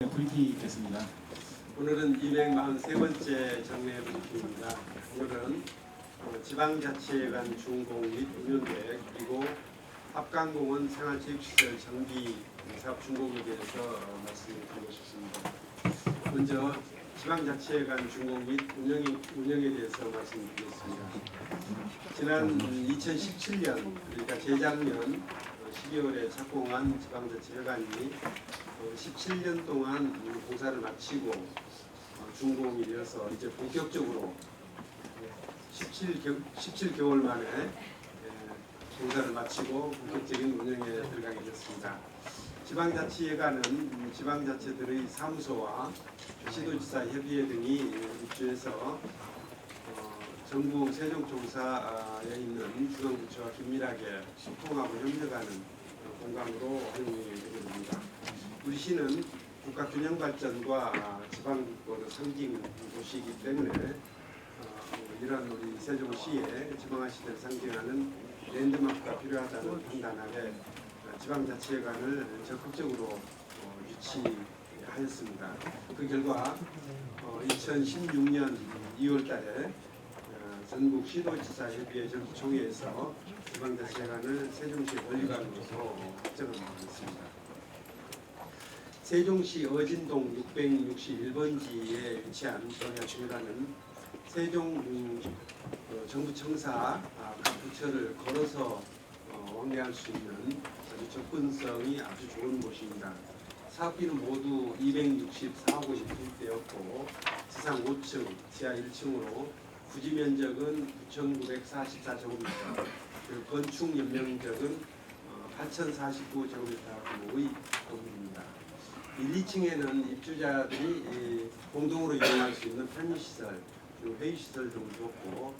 브리핑이겠습니다. 오늘은 243번째 정례 브리핑입니다. 오늘은 지방자치에 간 준공 및 운영계획 그리고 합강공원 생활체육시설 정비 사업 준공에 대해서 말씀을 드리고 싶습니다. 먼저 지방자치에 간 준공 및 운영에 대해서 말씀드리겠습니다. 지난 2017년 그러니까 재작년 12월에 착공한 지방자치회관이 17년 동안 공사를 마치고 준공이 되어서 이제 본격적으로 17개월 만에 공사를 마치고 본격적인 운영에 들어가게 됐습니다. 지방자치회관은 지방자치들의 사무소와 시도지사 협의회 등이 입주해서 전국 세종청사에 있는 중앙부처와 긴밀하게 소통하고 협력하는 공간으로 활용이 되게 됩니다. 우리 시는 국가균형 발전과 지방국가의 상징 도시이기 때문에 이런 우리 세종시에 지방화 시대를 상징하는 랜드마크가 필요하다는 판단 아래 지방자치회관을 적극적으로 유치하였습니다. 그 결과 2016년 2월달에 전국 시도지사협의회 정기총회에서 지방자치회관을 세종시 권리관으로서 확정을 했습니다. 세종시 어진동 661번지에 위치한 지방자치회관은 세종 정부청사 각 부처를 걸어서 왕래할 수 있는 아주 접근성이 아주 좋은 곳입니다. 사업비는 모두 264억 원이 투입되었고 지상 5층, 지하 1층으로 부지 면적은 9,944제곱미터, 그리고 건축 연면적은 8,049제곱미터 규모의 건물입니다. 1, 2층에는 입주자들이 공동으로 이용할 수 있는 편의시설, 그리고 회의시설 등을 두었고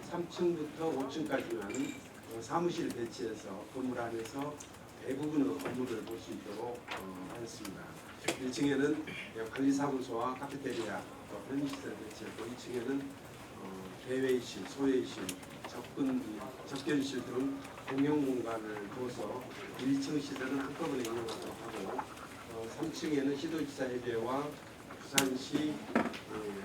3층부터 5층까지는 사무실을 배치해서 건물 안에서 대부분의 업무를 볼 수 있도록 하였습니다. 1층에는 관리사무소와 카페테리아, 편의시설 배치했고 2층에는 대회의실, 소회의실, 접견실 등 공용 공간을 두어서 1층 시설은 한꺼번에 이용하도록 하고 3층에는 시도지사협의회와 부산시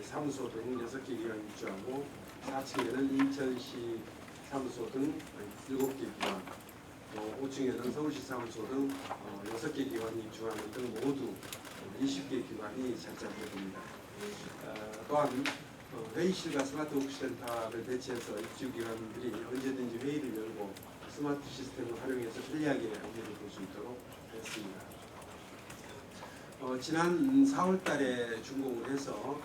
사무소 등 6개 기관이 입주하고 4층에는 인천시 사무소 등 7개 기관, 5층에는 서울시 사무소 등 6개 기관이 입주하는 등 모두 20개 기관이 장착되어 됩니다. 또한 회의실과 스마트 워크센터를 배치해서 입주기관들이 언제든지 회의를 열고 스마트 시스템을 활용해서 편리하게 업무를 볼 수 있도록 했습니다. 지난 4월 달에 준공을 해서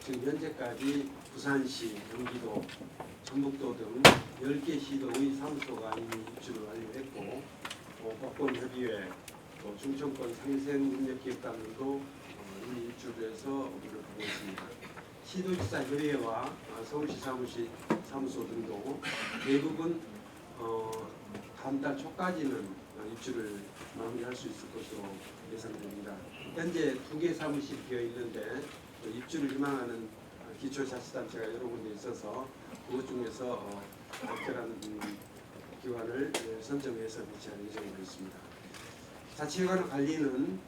지금 현재까지 부산시, 경기도, 전북도 등 10개 시도의 사무소가 이미 입주를 완료했고 법권협의회, 중청권 상생협력기획단들도 이미 입주를 해서 업무를 보고 있습니다. 시도지사 협의회와 서울시 사무소 등도 대부분 다음 달 초까지는 입주를 마무리할 수 있을 것으로 예상됩니다. 현재 2개 사무실이 비어 있는데 입주를 희망하는 기초자치단체가 여러 군데 있어서 그것 중에서 적절한 기관을 선정해서 배치할 예정으로 있습니다. 자치회관 관리는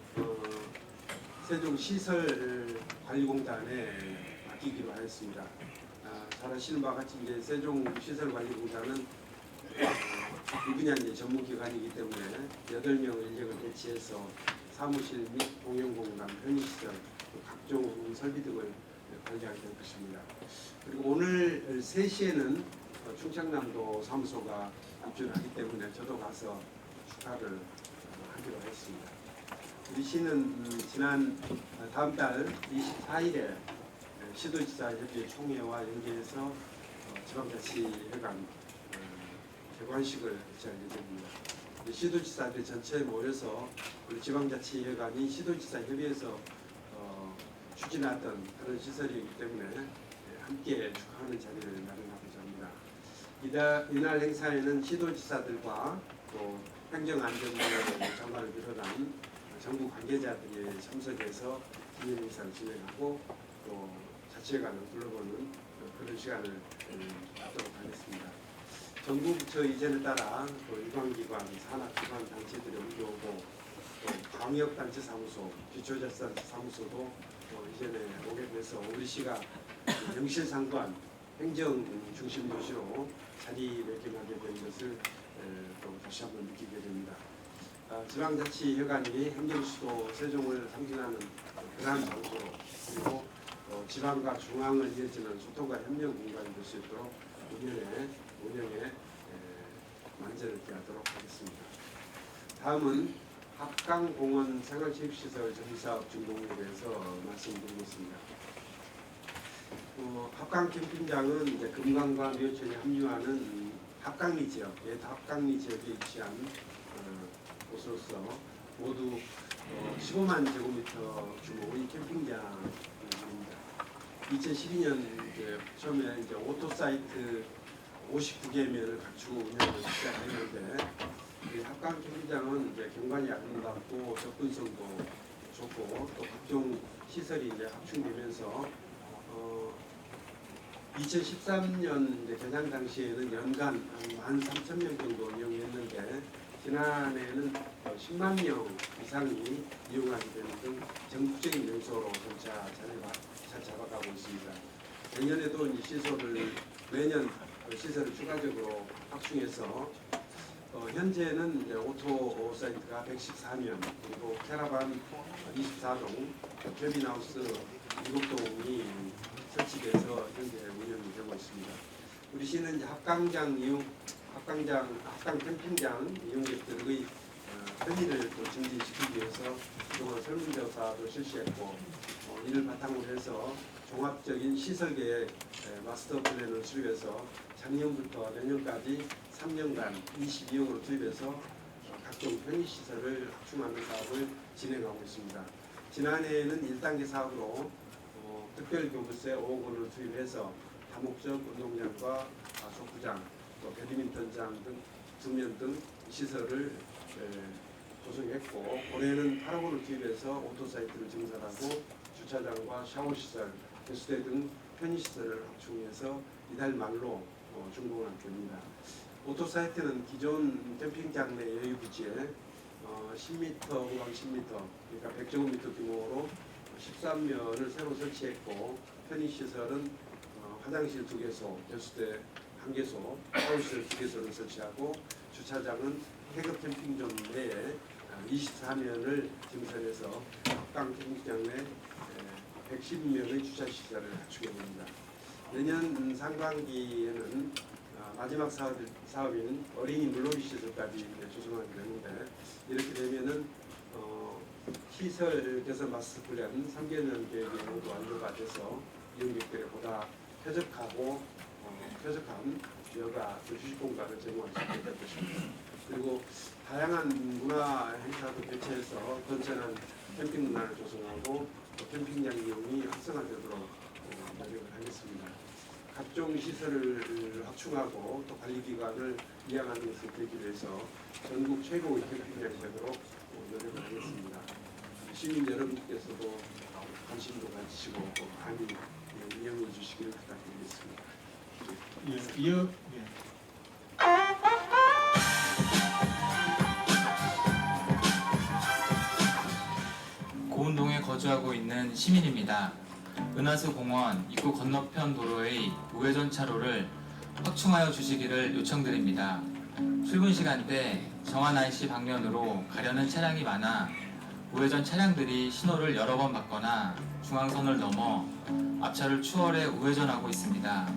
세종시설관리공단에 맡기기로 하였습니다. 잘 아시는 바와 같이 이제 세종시설관리공단은 이 분야 이제 전문기관이기 때문에 8명의 인력을 배치해서 사무실 및 공용공간, 편의시설, 각종 설비 등을 관리하게 될 것입니다. 그리고 오늘 3시에는 충청남도 사무소가 입주를 하기 때문에 저도 가서 축하를 하기로 했습니다. 우리 시는 지난 다음 달 24일에 시도지사협의회 총회와 연계해서 지방자치회관 개관식을 개최할 예정입니다. 시도지사들 전체에 모여서 우리 지방자치회관이 시도지사협의회에서 추진하던 그런 시설이기 때문에 함께 축하하는 자리를 마련하고자 합니다. 이날 행사에는 시도지사들과 또 행정안전부 장관을 비롯한 정부 관계자들이 참석해서 기념 행사를 진행하고 또 자치회관을 둘러보는 그런 시간을 갖도록 하겠습니다. 정부 부처 이전에 따라 또 유관기관, 산학기관 단체들이 옮겨오고 또 광역단체 사무소, 기초자산 사무소도 이전에 오게 돼서 우리 시가 명실상부한 행정 중심 도시로 자리매김하게 된 것을 또 다시 한번 느끼게 됩니다. 지방자치회관이 행정수도 세종을 상징하는 그러한 장소로, 그리고 지방과 중앙을 이어지는 소통과 협력 공간이 될 수 있도록 운영에 만전을 기하도록 하겠습니다. 다음은 합강공원 생활체육시설 정비사업 준공에 대해서 말씀드리겠습니다. 합강 캠핑장은 이제 금강과 묘천이 합류하는 합강리 지역, 옛 합강리 지역에 위치한 곳으로서 모두 15만 제곱미터 규모의 캠핑장입니다. 2012년 처음에 이제 오토사이트 59개면을 갖추고 운영을 시작했는데, 이 합강 캠핑장은 이제 경관이 아름답고 접근성도 좋고 또 각종 시설이 이제 합충되면서 2013년 이제 개장 당시에는 연간 한 13,000명 정도 이용했는데, 지난해에는 10만 명 이상이 이용하게 되는 등 전국적인 명소로 점차 자리 잡아가고 있습니다. 내년에도 이 시설을 매년 시설을 추가적으로 확충해서 현재는 이제 오토 사이트가 114면, 그리고 캐러반 24동, 캐빈하우스 7동이 설치돼서 현재 운영이 되고 있습니다. 우리 시는 이제 합강 캠핑장 이용객들의 편의를 또 증진시키기 위해서 그동안 설문조사도 실시했고, 이를 바탕으로 해서 종합적인 시설계획 마스터 플랜을 수립해서 작년부터 내년까지 3년간 22억으로 투입해서 각종 편의시설을 확충하는 사업을 진행하고 있습니다. 지난해에는 1단계 사업으로 특별교부세 5억 원을 투입해서 다목적 운동장과 족구장, 또 배드민턴장 등 등면 등 시설을 조성했고, 올해는 8억 원을 투입해서 오토사이트를 증설하고 주차장과 샤워시설, 배수대 등 편의시설을 확충해서 이달 말로 준공할 겁니다. 오토사이트는 기존 캠핑장 내 여유부지에 10m, 공간 10m, 그러니까 100제곱미터 규모로 13면을 새로 설치했고, 편의시설은 화장실 2개소, 배수대 1개소, 샤워시설 2개소를 설치하고, 주차장은 태급 캠핑존 내에 24면을 증설해서 합강 캠핑장 내 110명의 주차시설을 갖추게 됩니다. 내년 상반기에는 마지막 사업인 어린이 물놀이 시설까지 조성하게 되는데, 이렇게 되면은 시설 개선 마스터 플랜 3개년 계획이 모두 완료가 돼서 이용객들에 보다 쾌적한 여가 휴식 공간을 제공할 수 있게 될 것입니다. 그리고 다양한 문화 행사도 개최해서 건전한 캠핑 문화를 조성하고 또 캠핑장 이용이 활성화되도록 노력을 하겠습니다. 각종 시설을 확충하고 또 관리기관을 이양하는 것을 계기로 해서 전국 최고의 캠핑장이 되도록 노력을 하겠습니다. 시민 여러분께서도 관심도 가지시고 또 많이 이용해 주시기를 부탁드리겠습니다. 고운동에 거주하고 있는 시민입니다. 은하수 공원 입구 건너편 도로의 우회전 차로를 확충하여 주시기를 요청드립니다. 출근 시간대 정한 IC 방면으로 가려는 차량이 많아 우회전 차량들이 신호를 여러 번 받거나 중앙선을 넘어 앞차를 추월해 우회전하고 있습니다.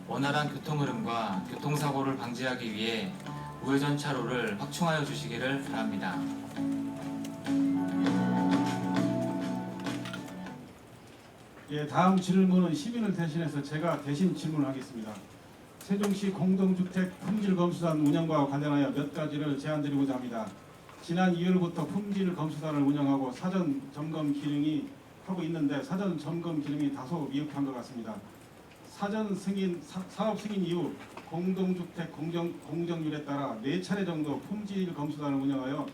원활한 교통흐름과 교통사고를 방지하기 위해 우회전 차로를 확충하여 주시기를 바랍니다. 다음 질문은 시민을 대신해서 제가 대신 질문하겠습니다. 세종시 공동주택 품질검수단 운영과 관련하여 몇 가지를 제안드리고자 합니다. 지난 2월부터 품질검수단을 운영하고 사전 점검 기능이 하고 있는데 사전 점검 기능이 다소 미흡한 것 같습니다. 사업 승인 이후 공동주택 공정률에 따라 4차례 정도 품질검수단을 운영하여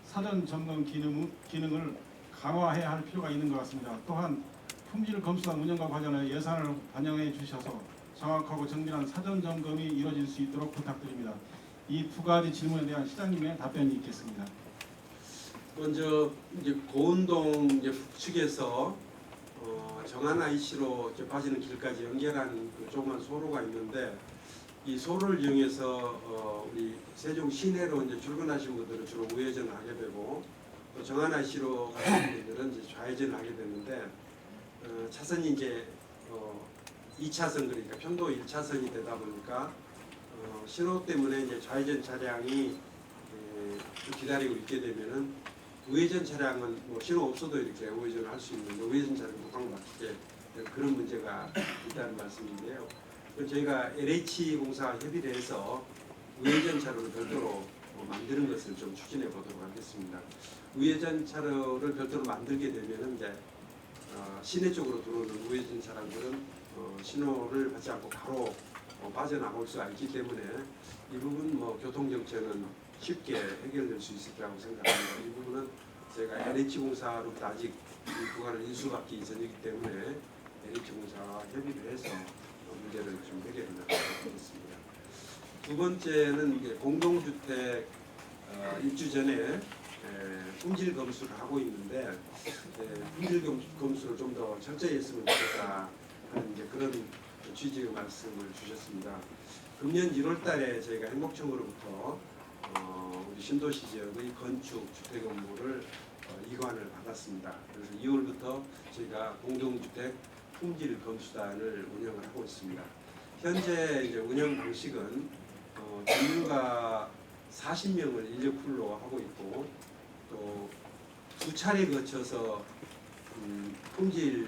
사전 점검 기능을 강화해야 할 필요가 있는 것 같습니다. 또한 품질검수단 운영과 관련하여 예산을 반영해 주셔서 정확하고 정밀한 사전 점검이 이루어질 수 있도록 부탁드립니다. 이 두 가지 질문에 대한 시장님의 답변이 있겠습니다. 먼저 이제 고운동 이제 북측에서 정한 IC로 이제 빠지는 길까지 연결한 그 조그만 소로가 있는데 이 소로를 이용해서 우리 세종 시내로 이제 출근하신 분들은 주로 우회전을 하게 되고 또 정한 IC로 가시는 분들은 이제 좌회전을 하게 되는데 차선이 이제 2차선 그러니까 편도 1차선이 되다 보니까 신호 때문에 이제 좌회전 차량이 기다리고 있게 되면은 우회전 차량은 뭐 신호 없어도 이렇게 우회전을 할 수 있는데 우회전 차량은 못 막히게 그런 문제가 있다는 말씀인데요. 저희가 LH 공사 협의를 해서 우회전 차로를 별도로 만드는 것을 좀 추진해 보도록 하겠습니다. 우회전 차로를 별도로 만들게 되면은 이제 시내 쪽으로 들어오는 우회전 차량들은 신호를 받지 않고 바로 빠져나올 수가 있기 때문에 이 부분 뭐 교통 정체는 쉽게 해결될 수 있을 거라고 생각합니다. 이 부분은 제가 LH공사로부터 아직 이 구간을 인수받기 전이기 때문에 LH공사와 협의를 해서 문제를 좀 해결해 나가도록 하겠습니다. 두 번째는 이제 공동주택 입주 전에 품질 검수를 하고 있는데 품질 검수를 좀 더 철저히 했으면 좋겠다 하는 이제 그런 취지의 말씀을 주셨습니다. 금년 1월달에 저희가 행복청으로부터 우리 신도시 지역의 건축 주택 업무를 이관을 받았습니다. 그래서 2월부터 저희가 공동주택 품질 검수단을 운영을 하고 있습니다. 현재 이제 운영 방식은 전문가 40명을 인력풀로 하고 있고 또 두 차례 거쳐서 품질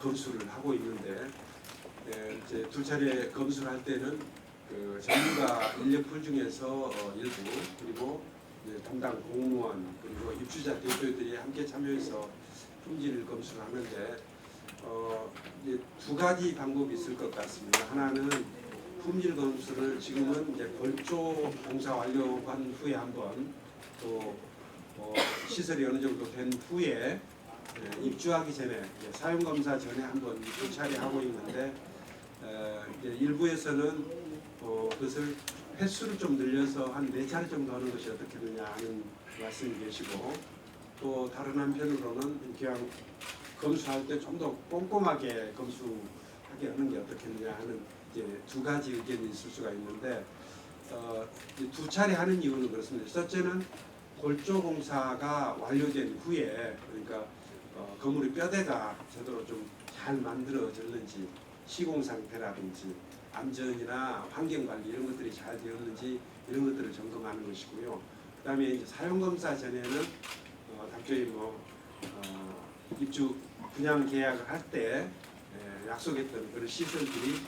검수를 하고 있는데 이제 두 차례 검수를 할 때는 그 전문가 인력풀 중에서 일부 그리고 이제 담당 공무원 그리고 입주자 대표들이 함께 참여해서 품질 검수를 하는데 이제 두 가지 방법이 있을 것 같습니다. 하나는 품질 검수를 지금은 이제 벌조 공사 완료한 후에 한번 또 시설이 어느 정도 된 후에 입주하기 전에 사용 검사 전에 한번 두 차례 하고 있는데 이제 일부에서는 그것을 횟수를 좀 늘려서 한 4차례 정도 하는 것이 어떻겠느냐 하는 말씀이 계시고 또 다른 한편으로는 그냥 검수할 때 좀 더 꼼꼼하게 검수하게 하는 게 어떻겠느냐 하는 이제 두 가지 의견이 있을 수가 있는데 두 차례 하는 이유는 그렇습니다. 첫째는 골조 공사가 완료된 후에 그러니까 건물의 뼈대가 제대로 좀 잘 만들어졌는지 시공 상태라든지 안전이나 환경 관리 이런 것들이 잘 되었는지 이런 것들을 점검하는 것이고요. 그다음에 이제 사용 검사 전에는 답변이 입주 분양 계약을 할 때 약속했던 그런 시설들이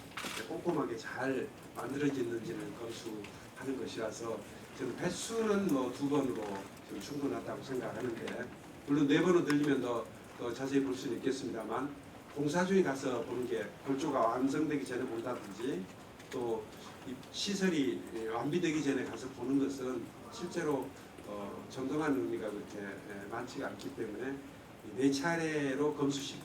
꼼꼼하게 잘 만들어졌는지를 검수하는 것이라서 저는 횟수는 두 번으로 좀 충분하다고 생각하는데 물론 4번은 들리면 더 자세히 볼 수는 있겠습니다만 공사 중에 가서 보는 게 골조가 완성되기 전에 본다든지 또 시설이 완비되기 전에 가서 보는 것은 실제로 점검하는 의미가 그렇게 많지가 않기 때문에 4차례로 검수식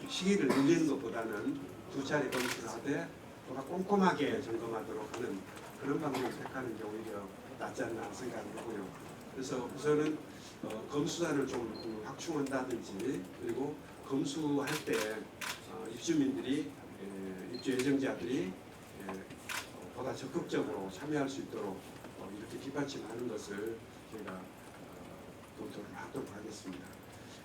시기를 늘리는 것보다는 2차례 검수를 하되 더 꼼꼼하게 점검하도록 하는 그런 방법을 택하는 게 오히려 낫지 않나 생각을 하고요. 그래서 우선은 검수단을 좀 확충한다든지 그리고 검수할 때 입주민들이 입주 예정자들이 보다 적극적으로 참여할 수 있도록 이렇게 뒷받침하는 것을 저희가 검토를 하도록 하겠습니다.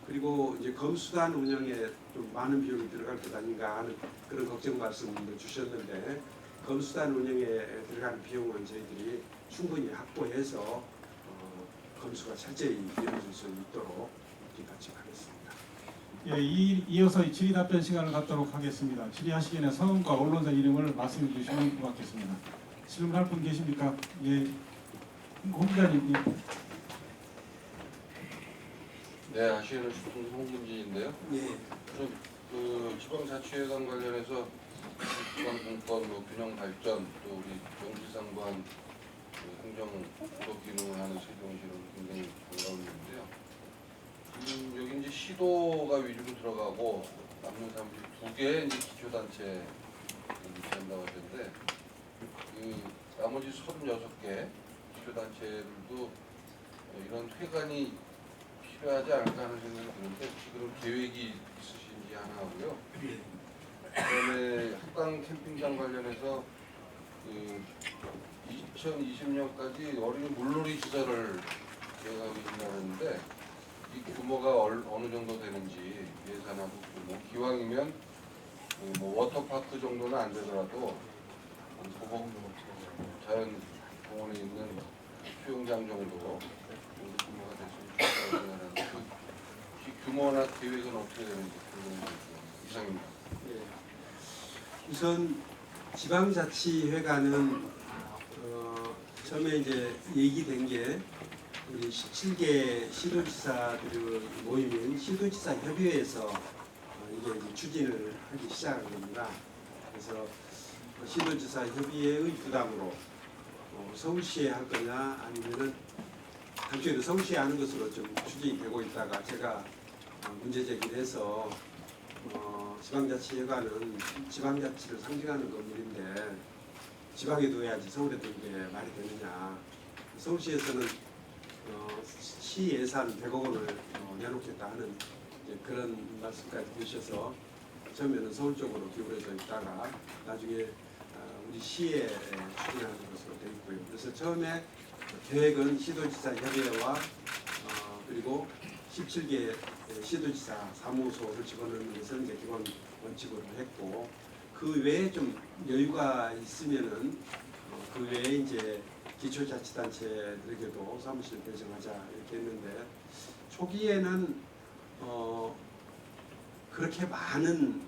그리고 이제 검수단 운영에 좀 많은 비용이 들어갈 것 아닌가 하는 그런 걱정 말씀을 주셨는데 검수단 운영에 들어가는 비용은 저희들이 충분히 확보해서 검수가 철저히 이루어질 수 있도록 뒷받침하겠습니다. 예, 이어서 질의 답변 시간을 갖도록 하겠습니다. 질의하시기 전에 성함과 언론사 이름을 말씀해 주시면 고맙겠습니다. 질문할 분 계십니까? 예, 홍 기자님. 네, 아시는 홍문진인데요. 예. 그 지방자치회관 관련해서 지방공권 균형 발전 또 우리 용지상관 행정도 기능을 하는 세종시는 굉장히 반가운 일인데요. 여기 이제 시도가 위주로 들어가고 남는 사람들이 2개의 이제 기초단체 유치한다고 하셨는데 그 나머지 36개 기초단체들도 이런 회관이 필요하지 않을까 하는 생각이 드는데 혹시 그런 계획이 있으신지 하나 하고요. 그다음에 합강 캠핑장 관련해서 그 2020년까지 어린이 물놀이 시설을 계획하고 있다는데 이 규모가 어느 정도 되는지 예산하고 규모, 기왕이면 뭐 워터파크 정도는 안 되더라도 보복 자연 공원에 있는 수영장 정도 규모가 됐으면 좋겠다고 생각하는데 그 규모나 계획은 어떻게 되는지 이상입니다. 예. 우선 지방자치회관은 처음에 이제 얘기된 게 우리 17개 시도지사들 모임인 시도지사 협의회에서 이게 이제 추진을 하기 시작한 겁니다. 그래서 시도지사 협의회의 부담으로 서울시에 할 거냐 아니면은 당초에도 서울시에 하는 것으로 좀 추진이 되고 있다가 제가 문제 제기를 해서 지방자치회관은 지방자치를 상징하는 건물인데 지방에 둬야지 서울에 두는 게 말이 되느냐. 서울시에서는 시 예산 100억 원을 내놓겠다 하는 그런 말씀까지 드셔서 처음에는 서울 쪽으로 기울어져 있다가 나중에 우리 시에 추진하는 것으로 되어 있고요. 그래서 처음에 계획은 시도지사 협의회와 그리고 17개 시도지사 사무소를 집어넣는 것을 이제 기본 원칙으로 했고 그 외에 좀 여유가 있으면은 그 외에 이제 기초자치단체들에게도 사무실 배정하자 이렇게 했는데 초기에는 그렇게 많은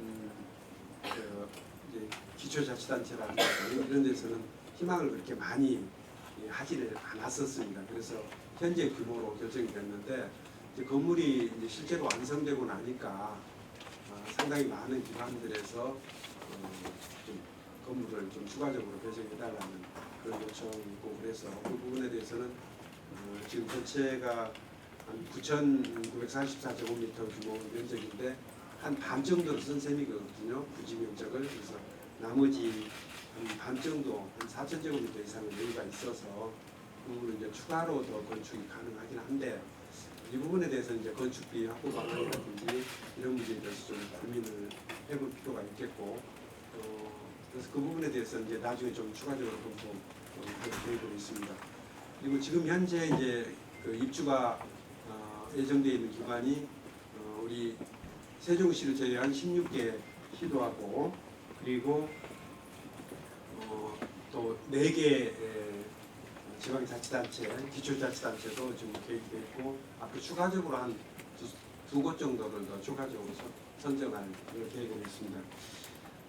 이제 기초자치단체라든가 이런 데서는 희망을 그렇게 많이 하지를 않았었습니다. 그래서 현재 규모로 결정이 됐는데 이제 건물이 이제 실제로 완성되고 나니까 상당히 많은 기관들에서 좀 건물을 좀 추가적으로 배정해달라는 그런 요청이 있고 그래서 그 부분에 대해서는 지금 전체가 한 9,944제곱미터 규모 면적인데 한 반 정도를 쓴 셈이거든요. 부지 면적을. 그래서 나머지 한 반 정도, 한 4,000제곱미터 이상의 여유가 있어서 그 부분은 이제 추가로 더 건축이 가능하긴 한데 이 부분에 대해서 이제 건축비 확보 방안이라든지 이런 문제에 대해서 좀 고민을 해볼 필요가 있겠고 그래서 그 부분에 대해서 이제 나중에 좀 추가적으로 검토할 계획으로 있습니다. 그리고 지금 현재 이제 그 입주가 예정되어 있는 기관이 우리 세종시를 제외한 16개 시도하고 그리고 또 4개 지방자치단체, 기초자치단체도 지금 계획되어 있고 앞으로 추가적으로 한 두 곳 정도를 더 추가적으로 선정할 그런 계획은 있습니다.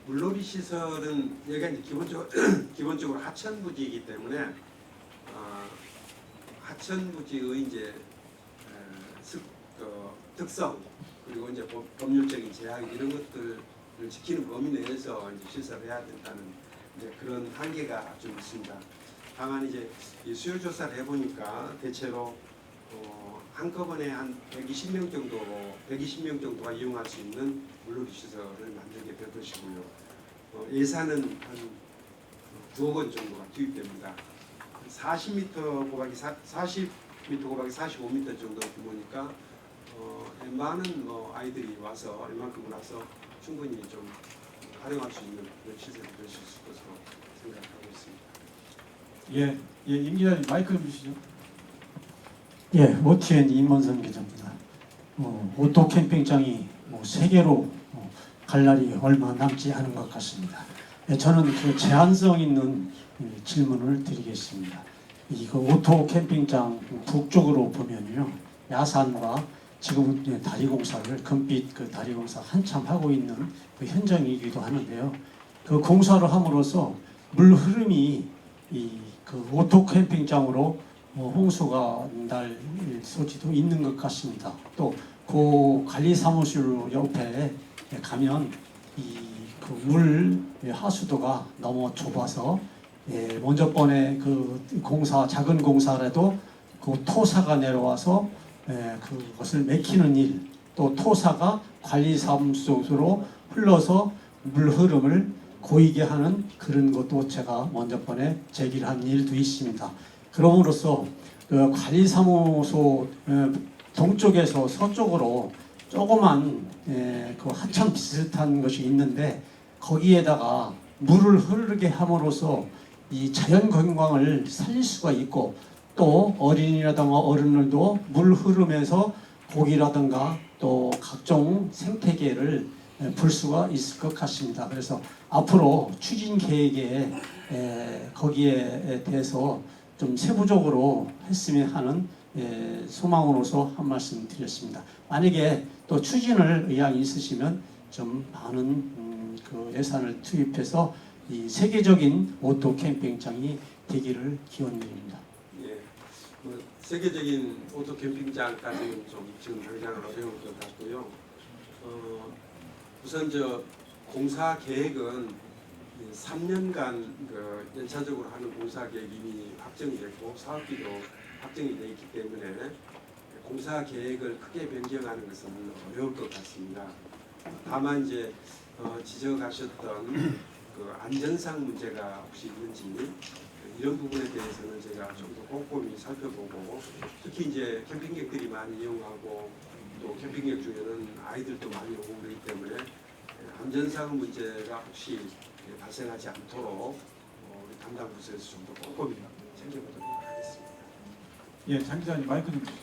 물놀이 시설은 여기가 이제 기본적으로 하천부지이기 때문에 하천부지의 이제 특성 그리고 이제 법률적인 제약 이런 것들을 지키는 범위 내에서 이제 시설을 해야 된다는 이제 그런 한계가 좀 있습니다. 다만 이제 이 수요 조사를 해보니까 대체로 한꺼번에 한 120명 정도가 이용할 수 있는 물놀이 시설을 만들게 될 것이고요. 예산은 한 9억 원 정도가 투입됩니다. 40m 곱하기 45m 정도 규모니까 웬만한 아이들이 와서 이만큼 와서 충분히 좀 활용할 수 있는 그런 시설이 될 수 있을 것으로 생각하고 있습니다. 임 기자님 마이크 좀 주시죠. OTN 임원선 기자입니다. 오토 캠핑장이 세계로 갈 날이 얼마 남지 않은 것 같습니다. 저는 그 제한성 있는 질문을 드리겠습니다. 이거 오토 캠핑장 북쪽으로 보면요, 야산과 지금 다리공사를 금빛 그 다리공사 한참 하고 있는 그 현장이기도 하는데요. 그 공사를 함으로써 물 흐름이 그 오토 캠핑장으로 홍수가 날 소지도 있는 것 같습니다. 또 그 관리사무실 옆에 가면 그 물 하수도가 너무 좁아서 먼저 번에 그 공사 작은 공사라도 그 토사가 내려와서 그것을 맥히는 일, 또 토사가 관리사무소로 흘러서 물 흐름을 고이게 하는 그런 것도 제가 먼저 번에 제기를 한 일도 있습니다. 그럼으로써 그 관리사무소 동쪽에서 서쪽으로 조그만 그 하천 비슷한 것이 있는데 거기에다가 물을 흐르게 함으로써 이 자연 관광을 살릴 수가 있고 또 어린이라든가 어른들도 물 흐르면서 고기라든가 또 각종 생태계를 볼 수가 있을 것 같습니다. 그래서 앞으로 추진 계획에 거기에 대해서 좀 세부적으로 했으면 하는 소망으로서 한 말씀 드렸습니다. 만약에 또 추진을 의향이 있으시면 좀 많은 그 예산을 투입해서 이 세계적인 오토 캠핑장이 되기를 기원드립니다. 예, 뭐 세계적인 오토 캠핑장까지는 좀 지금 당장은 어려울 것 같고요. 우선 저 공사 계획은 3년간 그 연차적으로 하는 공사 계획이 이미 확정이 됐고 사업비도 확정이 되어 있기 때문에 공사 계획을 크게 변경하는 것은 어려울 것 같습니다. 다만 이제 지적하셨던 그 안전상 문제가 혹시 있는지 이런 부분에 대해서는 제가 좀 더 꼼꼼히 살펴보고 특히 이제 캠핑객들이 많이 이용하고 또 캠핑객 중에는 아이들도 많이 오고 그렇기 때문에 안전상 문제가 혹시 발생하지 않도록 우리 담당 부서에서 좀 더 꼼꼼히 챙겨보도록 하겠습니다. 예, 장 기자님 마이크 좀 주시죠.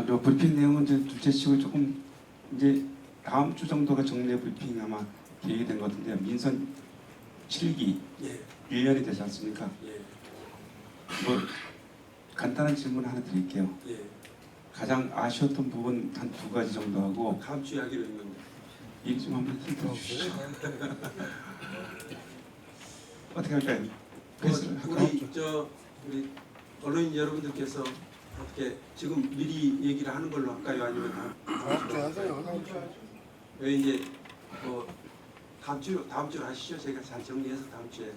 저 브리핑 내용은 이제 둘째 치고 조금 이제 다음 주 정도가 정례 브리핑 아마 계획이 된 것 같은데요. 민선 7기 예, 1년이 되지 않습니까? 예, 뭐 간단한 질문 하나 드릴게요. 예. 가장 아쉬웠던 부분 한 2가지 정도 하고 다음 주에 하기로 했는데. 얘기 좀 한번 해주시죠. 어떻게 할까요? 우리 언론인 여러분들께서 어떻게 지금 미리 얘기를 하는 걸로 할까요? 아니면 왜 이제 뭐 다음 주로 하시죠. 제가 잘 정리해서 다음 주에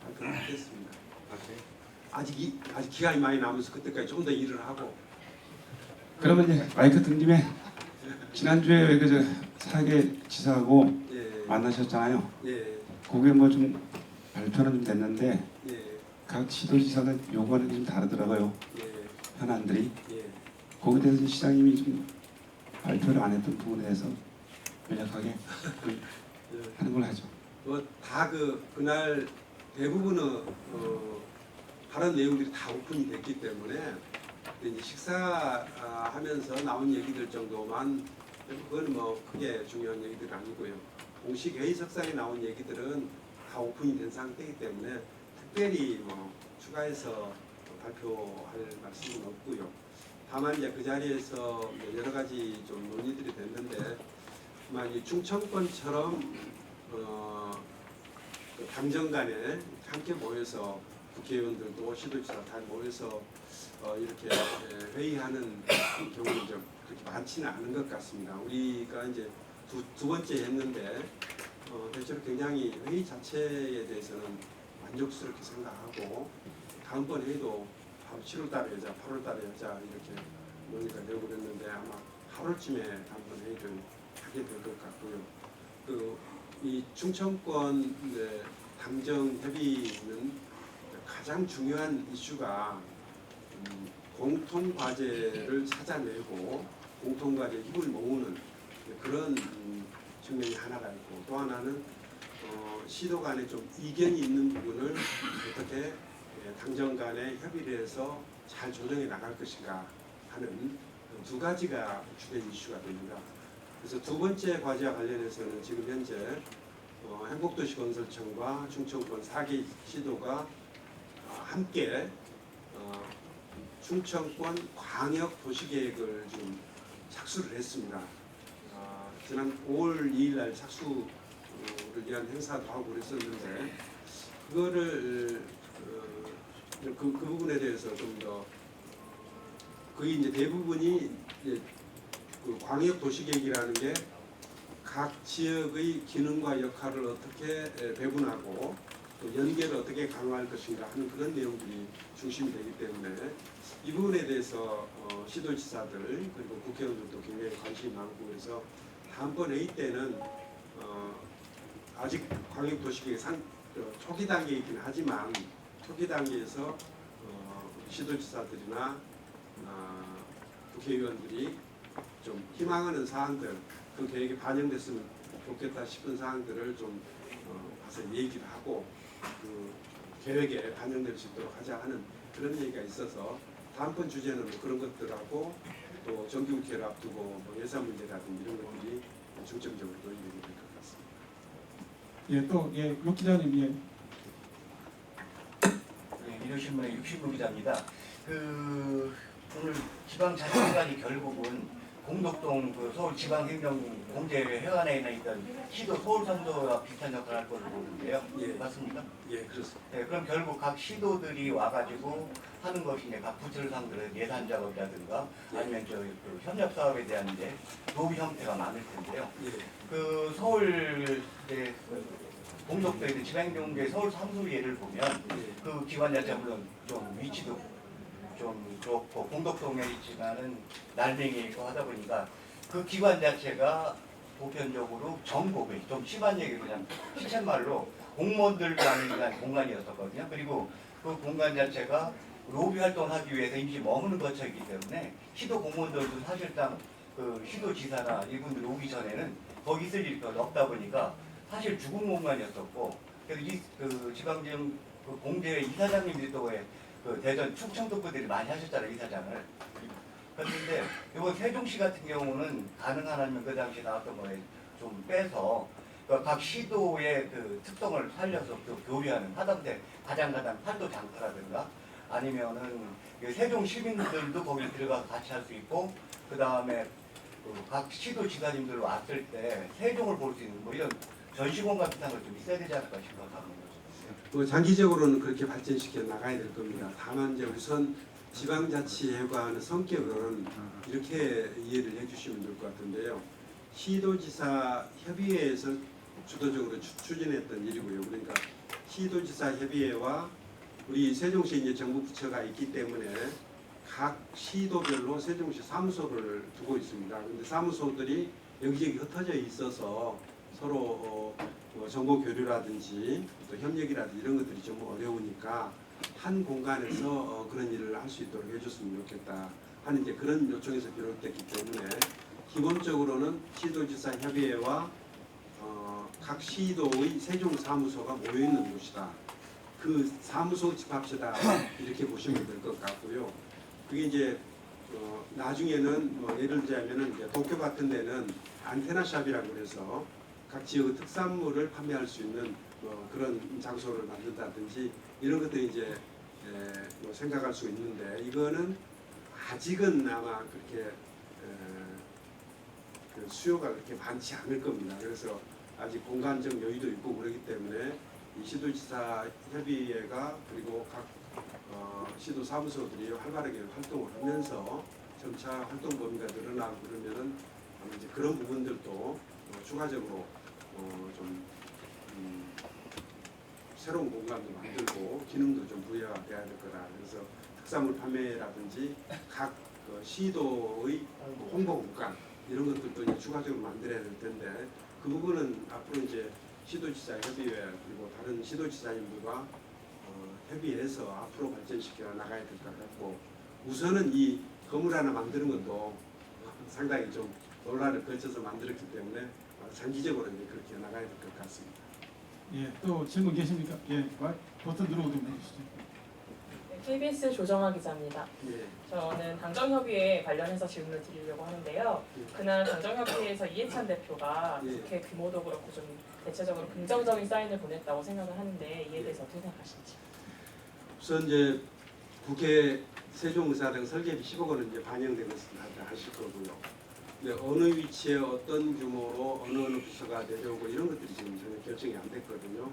발표를 하겠습니다. 아직 기간이 많이 남아서 그때까지 좀 더 일을 하고. 그러면 이제 마이크 든 김에 지난주에 왜 그저 사계 지사하고 예, 만나셨잖아요. 예, 그게 뭐 좀 발표는 좀 됐는데 예, 각 시도지사가 요구하는 게 좀 다르더라고요. 예, 현안들이. 예. 거기에 대해서 시장님이 좀 발표를 안 했던 부분에 대해서 연락하게 하는 걸 하죠. 뭐다 그날 대부분은 발언 내용들이 다 오픈이 됐기 때문에 이제 식사하면서 나온 얘기들 정도만 그거는 뭐 크게 중요한 얘기들은 아니고요. 공식 회의석상에 나온 얘기들은 다 오픈이 된 상태이기 때문에 특별히 뭐 추가해서 발표할 말씀은 없고요. 다만 이제 그 자리에서 여러 가지 좀 논의들이 됐는데 아마 이 충청권처럼 그 당정 간에 함께 모여서 국회의원들도 시도지사 다 모여서 이렇게 회의하는 경우는 좀 그렇게 많지는 않은 것 같습니다. 우리가 이제 두 번째 했는데 대체로 굉장히 회의 자체에 대해서는 만족스럽게 생각하고 다음번 회의도 바로 7월달에 하자, 8월달에 하자 이렇게 논의가 되고 그랬는데 아마 8월쯤에 다음번 회의를 하게 될 것 같고요. 이 충청권 당정 협의는 가장 중요한 이슈가 공통 과제를 찾아내고 공통 과제 힘을 모으는 그런 측면이 하나가 있고 또 하나는 시도 간에 좀 이견이 있는 부분을 어떻게 당정 간에 협의를 해서 잘 조정해 나갈 것인가 하는 두 가지가 주된 이슈가 됩니다. 그래서 두 번째 과제와 관련해서는 지금 현재 행복도시건설청과 충청권 4개 시도가 함께 충청권 광역도시계획을 지금 착수를 했습니다. 지난 5월 2일 날 착수를 위한 행사도 하고 그랬었는데 그거를 그 부분에 대해서 좀 더 거의 이제 대부분이 이제 그 광역도시계획이라는 게 각 지역의 기능과 역할을 어떻게 배분하고 또 연계를 어떻게 강화할 것인가 하는 그런 내용들이 중심이 되기 때문에 이 부분에 대해서 시도지사들 그리고 국회의원들도 굉장히 관심이 많고 그래서 다음번 회의 때는 아직 광역도시계획 초기 단계이긴 하지만 초기 단계에서 시도지사들이나 국회의원들이 좀 희망하는 사항들, 그 계획에 반영됐으면 좋겠다 싶은 사항들을 좀 가서 얘기를 하고 그 계획에 반영될 수 있도록 하자 하는 그런 얘기가 있어서 다음번 주제는 뭐 그런 것들하고 또 정기국회를 앞두고 뭐 예산 문제라든지 이런 것들이 중점적으로 논의가 될 것 같습니다. 예, 또 예, 육 기자님 예. 네, 민호신문의 육신부 기자입니다. 오늘 지방자치기관이 결국은 공덕동 서울지방행정 공제회관에 있던 시도 서울선도와 비슷한 역할을 할 것으로 보는데요. 예. 맞습니까? 예, 그렇습니다. 네, 그럼 결국 각 시도들이 와가지고 하는 것이 이제 각 부처를 상대로 예산 작업이라든가 아니면 그 협력 사업에 대한 이제 로비 형태가 많을 텐데요. 예. 그 서울 이제 공덕도에 있는 지방행정공제 서울 사무소 예를 보면 그 기관 자체 물론 좀 위치도 좀 좋고 공덕동에 있지만은 날명에 있고 하다 보니까 그 기관 자체가 보편적으로 전국에 좀 심한 얘기로 그냥 시쳇말로 공무원들과 하는 공간이었었거든요. 그리고 그 공간 자체가 로비 활동을 하기 위해서 임시 머무는 거처이기 때문에 시도 공무원들도 사실상 그 시도지사나 이분들 오기 전에는 거기 있을 일이 별로 없다 보니까 사실 죽은 공간이었었고 그래서 그 지방지역 그 공제회 이사장님들이 또 그 대전 충청도분들이 많이 하셨잖아요, 이사장을. 그런데 이번 세종시 같은 경우는 가능하다면 그 당시에 나왔던 거에 좀 빼서 각 시도의 그 특성을 살려서 또 교류하는 하다못해 가장가장 팔도 장터라든가 아니면은 세종 시민들도 거기 들어가서 같이 할 수 있고 그 다음에 각 시도 지사님들 왔을 때 세종을 볼 수 있는 뭐 이런 전시공간 비슷한 걸 좀 있어야 되지 않을까 싶어서. 뭐 장기적으로는 그렇게 발전시켜 나가야 될 겁니다. 다만 이제 우선 지방자치회관의 성격은 이렇게 이해를 해주시면 될 것 같은데요. 시도지사 협의회에서 주도적으로 추진했던 일이고요. 그러니까 시도지사 협의회와 우리 세종시 이제 정부 부처가 있기 때문에 각 시도별로 세종시 사무소를 두고 있습니다. 그런데 사무소들이 여기저기 흩어져 있어서 서로 뭐 정보 교류라든지 또 협력이라든지 이런 것들이 좀 어려우니까 한 공간에서 그런 일을 할 수 있도록 해줬으면 좋겠다 하는 이제 그런 요청에서 비롯됐기 때문에 기본적으로는 시도지사 협의회와 각 시도의 세종 사무소가 모여 있는 곳이다. 그 사무소 집합체다 이렇게 보시면 될 것 같고요. 그게 이제 나중에는 뭐 예를 들자면은 이제 도쿄 같은 데는 안테나샵이라고 그래서 각 지역의 특산물을 판매할 수 있는 그런 장소를 만든다든지 이런 것들이 이제 뭐 생각할 수 있는데 이거는 아직은 아마 그렇게 그 수요가 그렇게 많지 않을 겁니다. 그래서 아직 공간적 여유도 있고 그렇기 때문에 이 시도지사 협의회가 그리고 각 시도 사무소들이 활발하게 활동을 하면서 점차 활동 범위가 늘어나고 그러면은 아마 이제 그런 부분들도 추가적으로 좀 새로운 공간도 만들고 기능도 좀 부여가 돼야 될 거라. 그래서 특산물 판매라든지 각 시도의 홍보 공간 이런 것들도 이제 추가적으로 만들어야 될 텐데 그 부분은 앞으로 이제 시도지사 협의회 그리고 다른 시도지사님들과 협의해서 앞으로 발전시켜 나가야 될 것 같고 우선은 이 건물 하나 만드는 것도 상당히 좀 논란을 거쳐서 만들었기 때문에 장기적으로 이제 그렇게 나가야 될 것 같습니다. 예, 또 질문 계십니까? 예, 버튼 누르고 좀 해주시죠. KBS 조정아 기자입니다. 예. 저는 당정협의회 관련해서 질문을 드리려고 하는데요. 그날 당정협의회에서 이해찬 대표가 예. 국회 규모도 그렇고 좀 대체적으로 긍정적인 사인을 보냈다고 생각을 하는데 이에 대해서 어떻게 생각하시는지? 우선 이제 국회 세종의사당 설계비 10억 원은 이제 반영된 것을 다 아실 거고요. 근데 어느 위치에 어떤 규모로 어느 부서가 내려오고 이런 것들이 지금 전혀 결정이 안 됐거든요.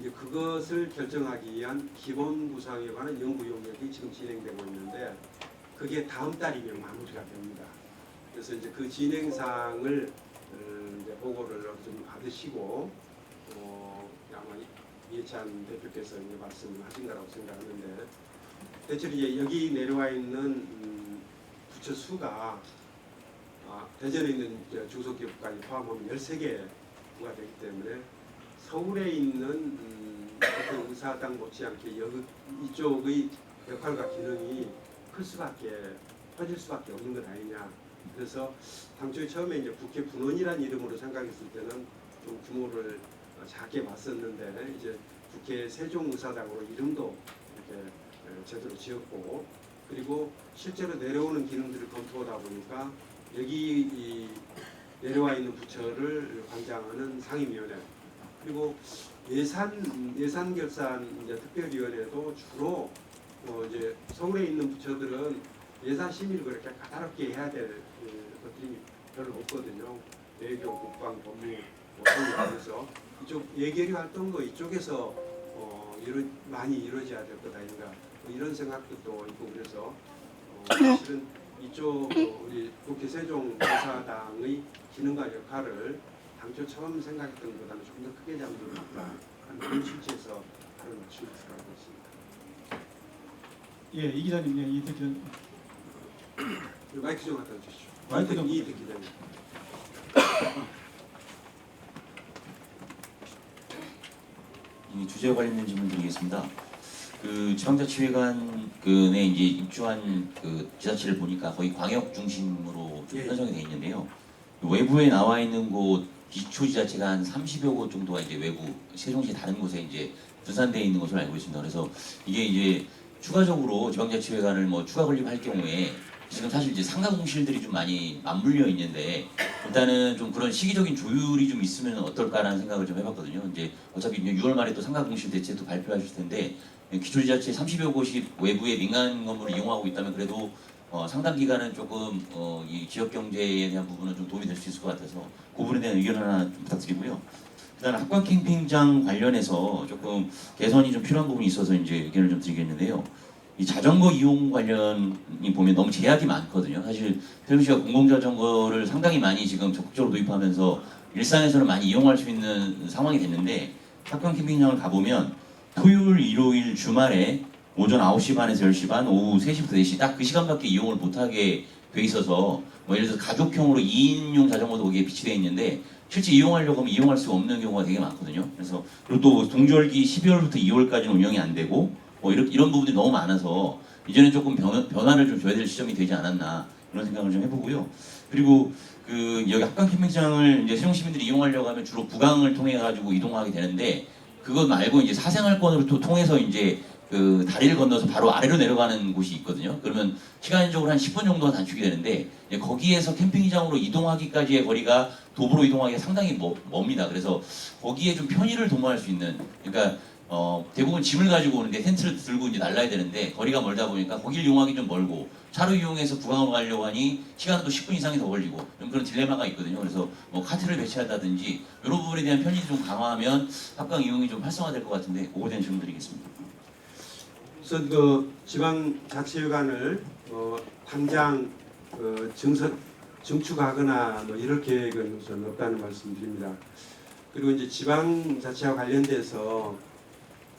이제 그것을 결정하기 위한 기본 구상에 관한 연구 용역이 지금 진행되고 있는데 그게 다음 달이면 마무리가 됩니다. 그래서 이제 그 진행상을 이제 보고를 좀 받으시고 아마 이해찬 대표께서 이제 말씀하신 거라고 생각하는데 대체로 이제 여기 내려와 있는 부처 수가 대전에 있는 중소기업까지 포함하면 13개가 되기 때문에 서울에 있는 주택 의사당 못지않게 이쪽의 역할과 기능이 클 수밖에 커질 수밖에 없는 것 아니냐. 그래서 당초에 처음에 이제 국회 분원이라는 이름으로 생각했을 때는 좀 규모를 작게 봤었는데 이제 국회 세종의사당으로 이름도 이렇게 제대로 지었고 그리고 실제로 내려오는 기능들을 검토하다 보니까 여기 이 내려와 있는 부처를 관장하는 상임위원회 그리고 예산결산 이제 특별위원회도 주로 이제 서울에 있는 부처들은 예산 심의를 그렇게 까다롭게 해야 될 것들이 별로 없거든요. 외교, 국방, 법무 그래서 이쪽 예결위 활동도 이쪽에서 많이 이루어져야 될 것 아닌가 이런 생각도 있고 그래서 사실은 이쪽 우리 국회 세종의사당의 기능과 역할을 당초 처음 생각했던 것보다는 좀 더 크게 잡는 것 같다 하는 그런 취지에서 다른 맞춤을 들어가고 있습니다. 예, 이 기자님, 예, 이택 기자님. 마이크 좀 갖다 주시죠. 마이크 좀. 이택 기자님. 이 주제와 관련된 질문 드리겠습니다. 그 지방자치회관에 이제 입주한 그 지자체를 보니까 거의 광역 중심으로 좀 예. 편성이 되어 있는데요. 외부에 나와 있는 곳 기초지자체가 한 30여 곳 정도가 이제 외부 세종시 다른 곳에 이제 분산되어 있는 것으로 알고 있습니다. 그래서 이게 이제 추가적으로 지방자치회관을 뭐 추가 건립할 경우에 지금 사실 이제 상가공실들이 좀 많이 맞물려 있는데 일단은 좀 그런 시기적인 조율이 좀 있으면 어떨까라는 생각을 좀 해봤거든요. 이제 어차피 6월 말에 또 상가공실 대책도 발표하실 텐데 기초지자체 30여 곳이 외부의 민간 건물을 이용하고 있다면 그래도 상당 기간은 조금 이 지역 경제에 대한 부분은 좀 도움이 될 수 있을 것 같아서 그 부분에 대한 의견 하나 좀 부탁드리고요. 그다음 합관 캠핑장 관련해서 조금 개선이 좀 필요한 부분이 있어서 이제 의견을 좀 드리겠는데요. 이 자전거 이용 관련이 보면 너무 제약이 많거든요. 사실 세종시가 공공자전거를 상당히 많이 지금 적극적으로 도입하면서 일상에서는 많이 이용할 수 있는 상황이 됐는데 합관 캠핑장을 가보면 토요일, 일요일, 주말에 오전 9시 반에서 10시 반, 오후 3시부터 4시 딱 그 시간밖에 이용을 못하게 돼 있어서 뭐 예를 들어서 가족형으로 2인용 자전거도 거기에 비치되어 있는데 실제 이용하려고 하면 이용할 수 없는 경우가 되게 많거든요. 그래서 그리고 또 동절기 12월부터 2월까지는 운영이 안 되고 뭐 이런 부분들이 너무 많아서 이제는 조금 변화를 좀 줘야 될 시점이 되지 않았나 이런 생각을 좀 해보고요. 그리고 그 여기 합강 캠핑장을 이제 세종 시민들이 이용하려고 하면 주로 구강을 통해 가지고 이동하게 되는데 그것 말고 이제 사생활권으로 또 통해서 이제 그 다리를 건너서 바로 아래로 내려가는 곳이 있거든요. 그러면 시간적으로 한 10분 정도가 단축이 되는데 거기에서 캠핑장으로 이동하기까지의 거리가 도보로 이동하기가 상당히 멉니다. 그래서 거기에 좀 편의를 도모할 수 있는 그러니까 대부분 짐을 가지고 오는데 텐트를 들고 이제 날라야 되는데 거리가 멀다 보니까 거길 이용하기 좀 멀고 차로 이용해서 구강으로 가려고 하니 시간은 또 10분 이상이 더 걸리고 좀 그런 딜레마가 있거든요. 그래서 뭐 카트를 배치한다든지 이런 부분에 대한 편의를 좀 강화하면 합강 이용이 좀 활성화될 것 같은데 그거에 대한 질문 드리겠습니다. 우선 그 지방자치회관을 당장 증축하거나 뭐 이럴 계획은 우선 없다는 말씀드립니다. 그리고 이제 지방자치와 관련돼서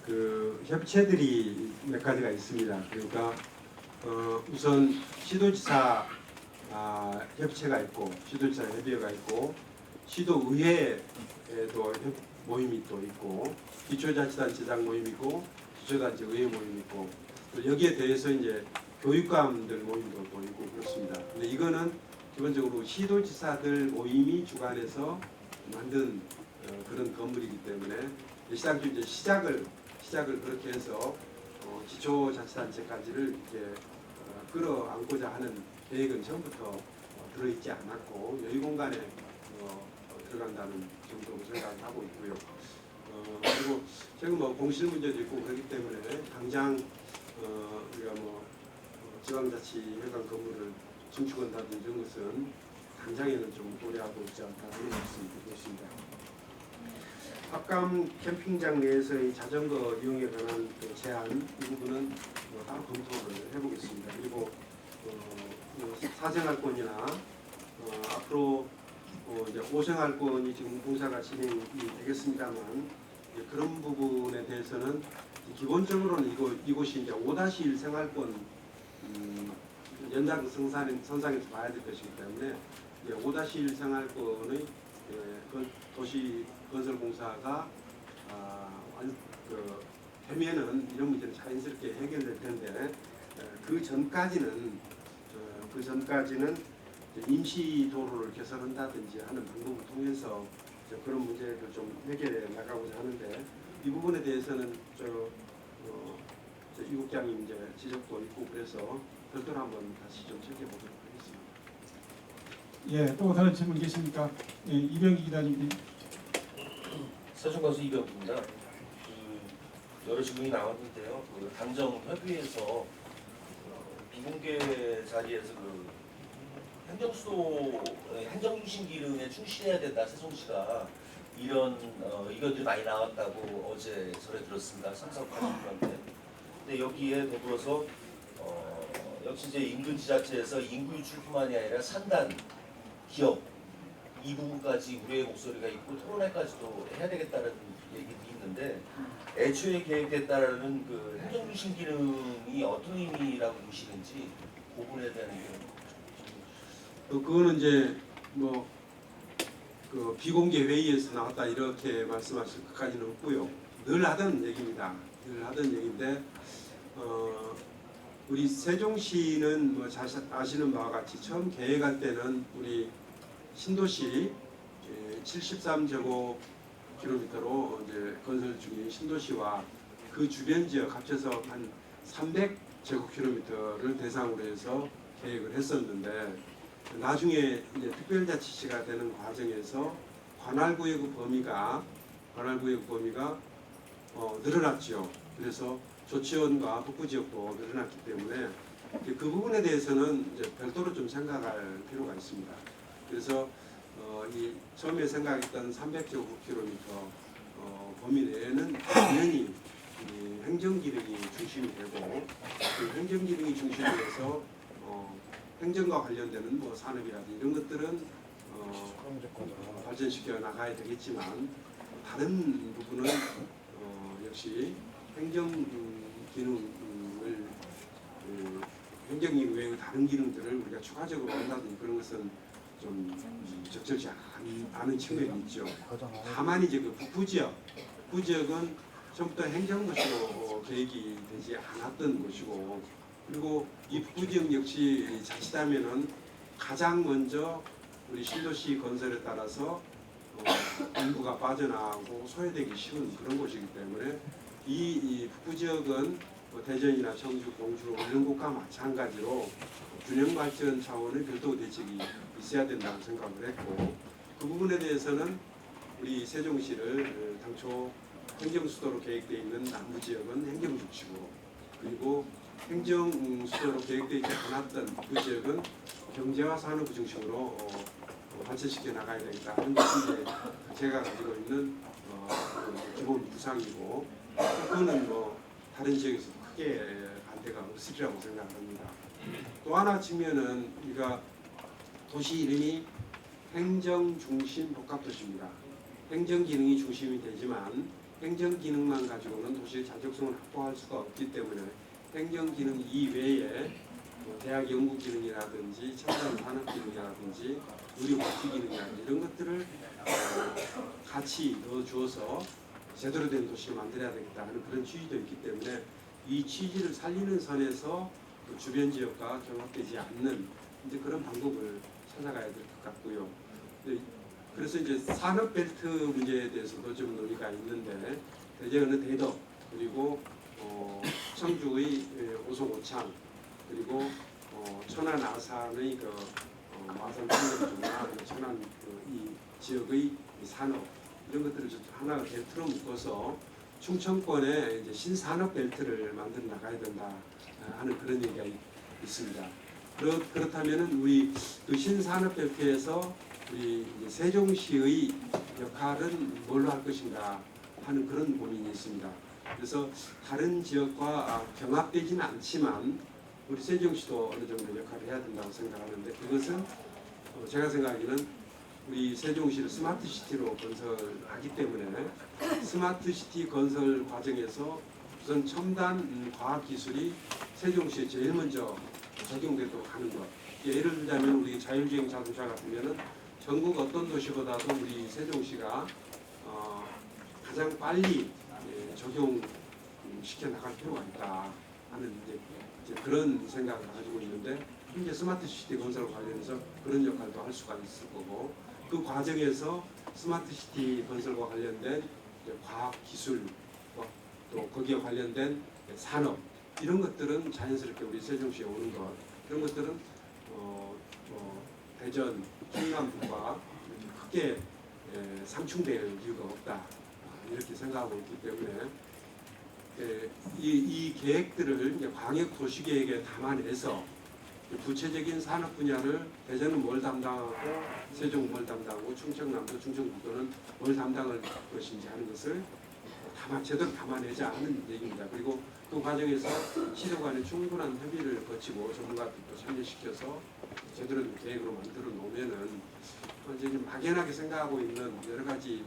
그 협체들이 몇 가지가 있습니다. 그러니까 우선 시도지사 협체가 있고 시도지사 협의회가 있고 시도의회에도 모임이 또 있고 기초자치단체장 모임이 있고 기초단체 의회 모임이 있고 또 여기에 대해서 이제 교육감들 모임도 또 있고 그렇습니다. 근데 이거는 기본적으로 시도지사들 모임이 주관해서 만든 그런 건물이기 때문에 시장주 이제 시작을 그렇게 해서 기초자치단체까지를 이렇게 끌어안고자 하는 계획은 처음부터 들어있지 않았고 여유 공간에 들어간다는 정도로 생각을 하고 있고요. 그리고 최근 뭐 공실 문제도 있고 그렇기 때문에 당장 우리가 지방자치회관 건물을 증축한다든지 이런 것은 당장에는 좀 고려하고 있지 않다는 말씀드리겠습니다. 합감 캠핑장 내에서의 자전거 이용에 관한 그 제한 이 부분은 따로 검토를 해보겠습니다. 그리고 사생활권이나 앞으로 이제 5생활권이 지금 공사가 진행이 되겠습니다만 그런 부분에 대해서는 기본적으로는 이곳이 이제 5-1 생활권 연장 선상에서 봐야 될 것이기 때문에 5-1 생활권의 도시 건설 공사가 되면은 이런 문제는 자연스럽게 해결될 텐데 그 전까지는 임시 도로를 개설한다든지 하는 방법을 통해서 그런 문제를 좀 해결해 나가고자 하는데 이 부분에 대해서는 이 국장님 이제 지적도 있고 그래서 별도로 한번 다시 좀 챙겨보도록 하겠습니다. 예, 또 다른 질문 계십니까? 예, 이병기 기자님. 세종가수 이병기입니다. 여러 질문이 나왔는데요. 당정 협의회에서 비공개 자리에서 행정중심 기능에 충실해야 된다. 세종시가 이런 의견들이 많이 나왔다고 어제 전해 들었습니다. 상사관님한테. 근데 여기에 더불어서 역시 이제 인근 지자체에서 인구 유출뿐만이 아니라 산단, 기업 이 부분까지 우리의 목소리가 있고 토론회까지도 해야 되겠다는 얘기도 있는데 애초에 계획됐다라는 그 행정중심 기능이 어떤 의미라고 보시는지 그 부분에 대한 의견. 그거는 이제 그 비공개 회의에서 나왔다 이렇게 말씀하실 것까지는 없고요. 늘 하던 얘기입니다. 늘 하던 얘기인데 우리 세종시는 아시는 바와 같이 처음 계획할 때는 우리 신도시 73제곱킬로미터로 이제 건설 중인 신도시와 그 주변 지역 합쳐서 한 300제곱킬로미터를 대상으로 해서 계획을 했었는데 나중에 이제 특별자치시가 되는 과정에서 관할구역의 범위가 늘어났죠. 그래서 조치원과 북부지역도 늘어났기 때문에 그 부분에 대해서는 이제 별도로 좀 생각할 필요가 있습니다. 그래서 이 처음에 생각했던 300제곱킬로미터 범위 내에는 당연히 행정기능이 중심이 되고 그 행정기능이 중심이 돼서 행정과 관련되는 산업이라든지 이런 것들은 발전시켜 나가야 되겠지만 다른 부분은 역시 행정기능 외의 다른 기능들을 우리가 추가적으로 한다든지 그런 것은 좀 적절치 않은 측면이 있죠. 다만 이제 그 북부지역은 처음부터 행정도시로 계획이 되지 않았던 곳이고 그리고 이 북부지역 역시 자칫하면은 가장 먼저 우리 신도시 건설에 따라서 인구가 빠져나가고 소외되기 쉬운 그런 곳이기 때문에 이 북부지역은 대전이나 청주, 공주 이런 곳과 마찬가지로 균형 발전 차원의 별도 대책이 있어야 된다고 생각을 했고 그 부분에 대해서는 우리 세종시를 당초 행정수도로 계획되어 있는 남부지역은 행정중심으로 그리고 행정수도로 계획되어 있지 않았던 그 지역은 경제와 산업 중심으로 발전시켜 나가야 되겠다 하는 것이 제가 가지고 있는 기본 구상이고 그거는 다른 지역에서 크게 반대가 없으리라고 생각합니다. 또 하나 측면은 우리가 도시 이름이 행정중심 복합도시입니다. 행정기능이 중심이 되지만 행정기능만 가지고는 도시의 자족성을 확보할 수가 없기 때문에 행정기능 이외에 대학 연구기능이라든지 첨단 산업기능이라든지 의료복지기능이라든지 이런 것들을 같이 넣어주어서 제대로 된 도시를 만들어야 되겠다 하는 그런 취지도 있기 때문에 이 취지를 살리는 선에서 주변 지역과 경합되지 않는 이제 그런 방법을 찾아가야 될 것 같고요. 그래서 이제 산업벨트 문제에 대해서도 좀 논의가 있는데 대전의 대덕 그리고 청주의 오송 오창 그리고 천안 아산의 마산 청정주나 천안 이 지역의 산업 이런 것들을 하나가 벨트로 묶어서 충청권에 이제 신산업 벨트를 만들어 나가야 된다 하는 그런 얘기가 있습니다. 그렇다면은 우리 그 신산업 벨트에서 우리 이제 세종시의 역할은 뭘로 할 것인가 하는 그런 고민이 있습니다. 그래서 다른 지역과 경합되지는 않지만 우리 세종시도 어느 정도 역할을 해야 된다고 생각하는데 그것은 제가 생각하기에는 우리 세종시를 스마트시티로 건설하기 때문에 스마트시티 건설 과정에서 우선 첨단 과학기술이 세종시에 제일 먼저 적용되도록 하는 것. 예를 들자면 우리 자율주행 자동차 같으면은 전국 어떤 도시보다도 우리 세종시가 가장 빨리 적용 시켜 나갈 필요가 있다 하는 이제 그런 생각을 가지고 있는데 현재 스마트 시티 건설 관련해서 그런 역할도 할 수가 있을 거고 그 과정에서 스마트 시티 건설과 관련된 이제 과학 기술 또 거기에 관련된 산업 이런 것들은 자연스럽게 우리 세종시에 오는 것 이런 것들은 대전, 충남과 크게 상충될 이유가 없다 이렇게 생각하고 있기 때문에 이 계획들을 이제 광역 도시계획에 담아내서 구체적인 산업 분야를 대전은 뭘 담당하고 세종은 뭘 담당하고 충청남도, 충청북도는 뭘 담당할 것인지 하는 것을 제대로 담아내자 하는 얘기입니다. 그리고 그 과정에서 시도 간에 충분한 협의를 거치고 전문가들도 참여시켜서 제대로 된 계획으로 만들어 놓으면은 이제 막연하게 생각하고 있는 여러 가지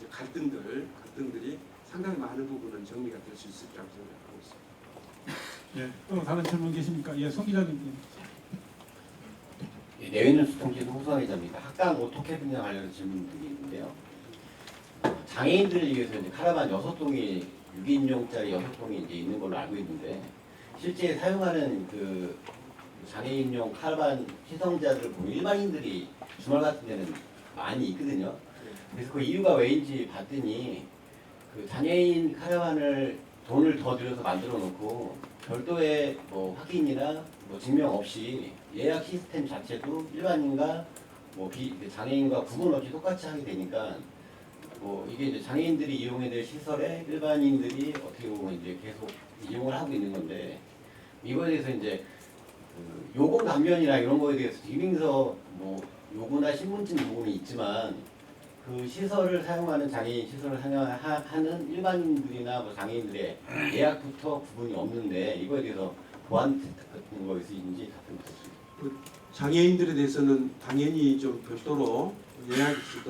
갈등들이 상당히 많은 부분은 정리가 될 수 있을 거라고 생각하고 있습니다. 예, 또 다른 질문 계십니까? 예, 송 기자님. 내외뉴스 통신 홍성회장입니다. 학당 오토캐비닝 관련 질문들이 있는데요. 장애인들을 위해서 이제 카라반 6동이 6인용짜리 6동이 이제 있는 걸로 알고 있는데 실제 사용하는 그 장애인용 카라반 시성자들을 보면 일반인들이 주말 같은 데는 많이 있거든요. 그래서 그 이유가 왜인지 봤더니 그 장애인 카라반을 돈을 더 들여서 만들어 놓고 별도의 뭐 확인이나 뭐 증명 없이 예약 시스템 자체도 일반인과 뭐 장애인과 구분 없이 똑같이 하게 되니까 뭐 이게 이제 장애인들이 이용해야 될 시설에 일반인들이 어떻게 보면 이제 계속 이용을 하고 있는 건데 이거에 대해서 이제 그 요금 감면이나 이런 거에 대해서 기능서 뭐 요구나 신분증 요금이 있지만 그 시설을 사용하는 장애인 시설을 사용하는 일반인들이나 뭐 장애인들의 예약부터 구분이 없는데 이거에 대해서 보완 혜택 같은 거 있으신지 답변 부탁드립니다. 장애인들에 대해서는 당연히 좀 별도로 예약이 있을 때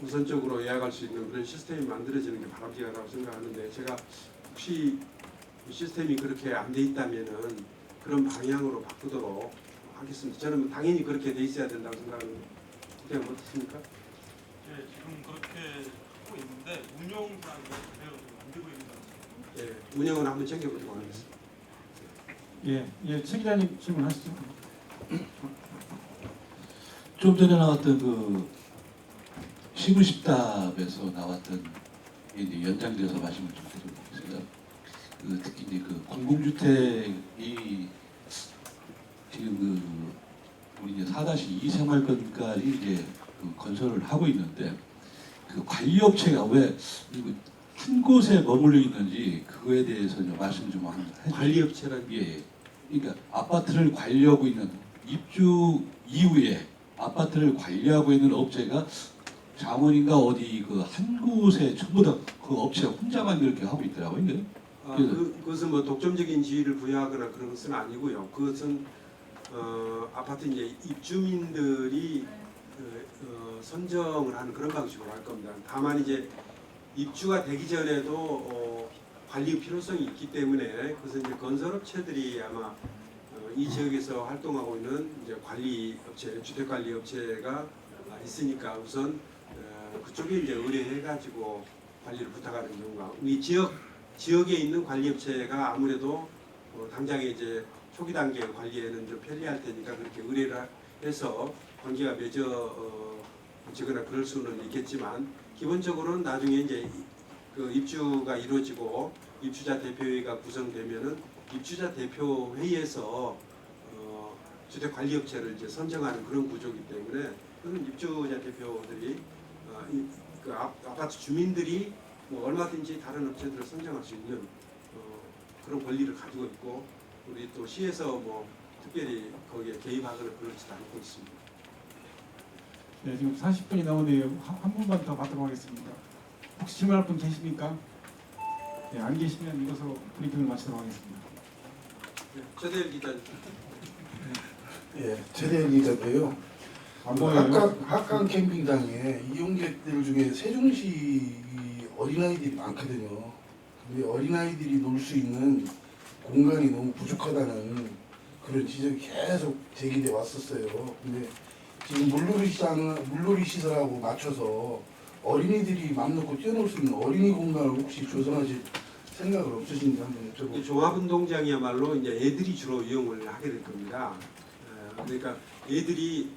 우선적으로 예약할 수 있는 그런 시스템이 만들어지는 게 바람직하다고 생각하는데 제가 혹시 시스템이 그렇게 안 돼 있다면은 그런 방향으로 바꾸도록 하겠습니다. 저는 당연히 그렇게 돼 있어야 된다고 생각하는데 어떻게 어떻습니까? 네, 지금 그렇게 하고 있는데 운영상에 그대로 만들고 있는 것 같습니다. 예, 운영은 한번 챙겨보도록 하겠습니다. 예, 최 기자님 질문하시죠. 좀 전에 나왔던 그 시구십답에서 나왔던 이제 연장돼서 말씀을 좀 드려보겠습니다. 그 특히 이제 그 공공주택이 지금 그 우리 이제 4-2 생활권까지 이제 그 건설을 하고 있는데 그 관리업체가 왜 한 곳에 머물러 있는지 그거에 대해서 좀 말씀 좀 해주세요. 관리업체란 예. 그러니까 아파트를 관리하고 있는 입주 이후에 아파트를 관리하고 있는 업체가 장원인가 어디 그 한 곳에 전부 다 그 업체 혼자만 그렇게 하고 있더라고요. 그것은 뭐 독점적인 지위를 부여하거나 그런 것은 아니고요. 그것은 아파트 이제 입주민들이 선정을 하는 그런 방식으로 할 겁니다. 다만 이제 입주가 되기 전에도 관리 필요성이 있기 때문에 그것은 이제 건설업체들이 아마 이 지역에서 활동하고 있는 이제 관리업체, 주택관리업체가 있으니까 우선 그쪽에 이제 의뢰해가지고 관리를 부탁하는 경우가 우리 지역에 있는 관리업체가 아무래도 당장에 이제 초기 단계 관리에는 좀 편리할 테니까 그렇게 의뢰를 해서 관계가 맺어지거나 그럴 수는 있겠지만 기본적으로는 나중에 이제 그 입주가 이루어지고 입주자 대표회의가 구성되면은 입주자 대표회의에서 주택관리업체를 이제 선정하는 그런 구조이기 때문에 그런 입주자 대표들이 그 아파트 주민들이 뭐 얼마든지 다른 업체들을 선정할 수 있는 그런 권리를 가지고 있고 우리 또 시에서 뭐 특별히 거기에 개입하거나 그렇지도 않고 있습니다. 네, 지금 40분이 나오네요. 한 분만 더 받도록 하겠습니다. 혹시 질문할 분 계십니까? 네, 안 계시면 이것으로 브리핑을 마치도록 하겠습니다. 네, 최대일 기자님. 예, 최대일 기자인데요. 합강 캠핑장에 이용객들 중에 세종시 어린아이들이 많거든요. 근데 어린아이들이 놀 수 있는 공간이 너무 부족하다는 그런 지적이 계속 제기돼 왔었어요. 근데 지금 물놀이 시설하고 맞춰서 어린이들이 맘 놓고 뛰어놀 수 있는 어린이 공간을 혹시 조성하실 생각을 없으신지 한번 이 여쭤보고. 종합운동장이야말로 이제 애들이 주로 이용을 하게 될 겁니다. 그러니까 애들이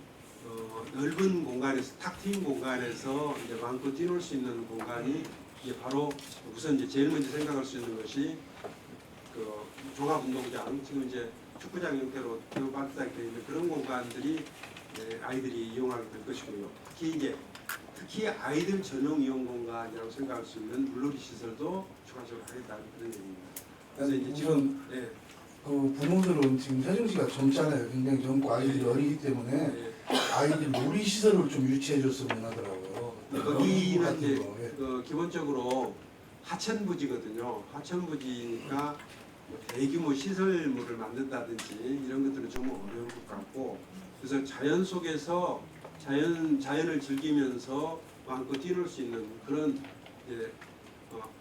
넓은 공간에서 탁 트인 공간에서 이제 마음껏 뛰놀 수 있는 공간이 이제 바로 우선 이제 제일 먼저 생각할 수 있는 것이 그 종합운동장, 지금 이제 축구장 형태로 반짝이 되어 있는 그런 공간들이 아이들이 이용하게 될 것이고요. 특히 아이들 전용 이용 공간이라고 생각할 수 있는 물놀이 시설도 추가적으로 하겠다는 그런 얘기입니다. 그래서 이제 지금 그 부모들은 지금 세종시가 젊잖아요. 굉장히 젊고 아이들이 어리기 때문에 아이들 놀이 시설을 좀 유치해 줬으면 하더라고요. 거기는 이제 그 기본적으로 하천부지거든요. 하천부지니까 뭐 대규모 시설물을 만든다든지 이런 것들은 좀 어려울 것 같고, 그래서 자연 속에서 자연을 즐기면서 마음껏 뛰놀 수 있는 그런 이제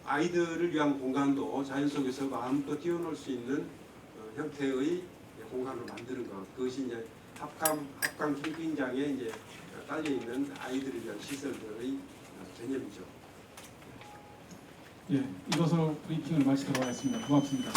아이들을 위한 공간도 자연 속에서 마음껏 뛰어놀 수 있는 형태의 공간을 만드는 것, 그것이 이제 합강 캠핑장에 이제 딸려 있는 아이들을 위한 시설들의 개념이죠. 예, 이것으로 브리핑을 마치도록 하겠습니다. 고맙습니다.